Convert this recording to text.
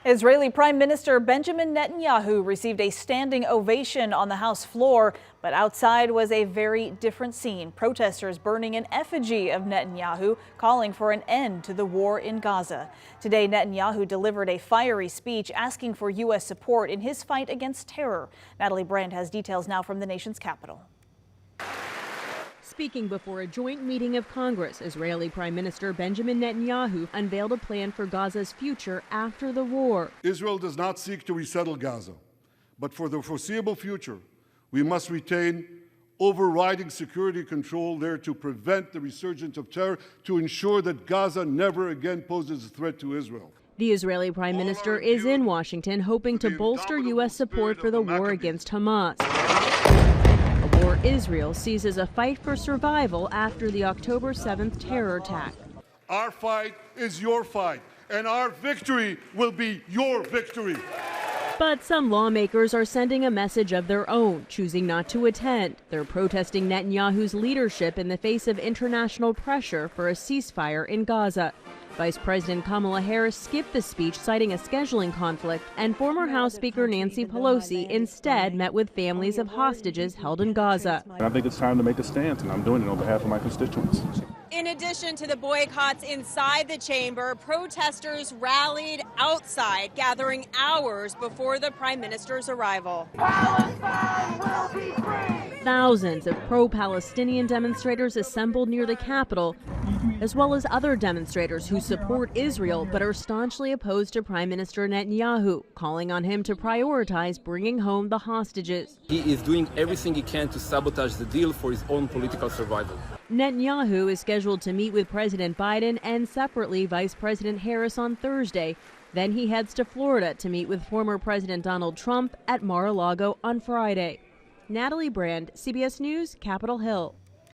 Israeli Prime Minister Benjamin Netanyahu received a standing ovation on the House floor, but outside was a very different scene. Protestors burning an effigy of Netanyahu, calling for an end to the war in Gaza. Today, Netanyahu delivered a fiery speech asking for U.S. support in his fight against terror. Natalie Brand has details now from the nation's capital. Speaking before a joint meeting of Congress, Israeli Prime Minister Benjamin Netanyahu unveiled a plan for Gaza's future after the war. Israel does not seek to resettle Gaza, but for the foreseeable future, we must retain overriding security control there to prevent the resurgence of terror, to ensure that Gaza never again poses a threat to Israel. The Israeli Prime Minister is in Washington hoping to bolster U.S. support for the war against Hamas. A war Israel sees as a fight for survival after the October 7th terror attack. Our fight is your fight, and our victory will be your victory. But some lawmakers are sending a message of their own, choosing not to attend. They're protesting Netanyahu's leadership in the face of international pressure for a ceasefire in Gaza. Vice President Kamala Harris skipped the speech, citing a scheduling conflict, and former House Speaker Nancy Pelosi instead met with families of hostages held in Gaza. I think it's time to make a stance, and I'm doing it on behalf of my constituents. In addition to the boycotts inside the chamber, protesters rallied outside, gathering hours before the Prime Minister's arrival. Palestine will be free! Thousands of pro-Palestinian demonstrators assembled near the Capitol, as well as other demonstrators who support Israel but are staunchly opposed to Prime Minister Netanyahu, calling on him to prioritize bringing home the hostages. He is doing everything he can to sabotage the deal for his own political survival. Netanyahu is scheduled to meet with President Biden and separately Vice President Harris on Thursday. Then he heads to Florida to meet with former President Donald Trump at Mar-a-Lago on Friday. Natalie Brand, CBS News, Capitol Hill.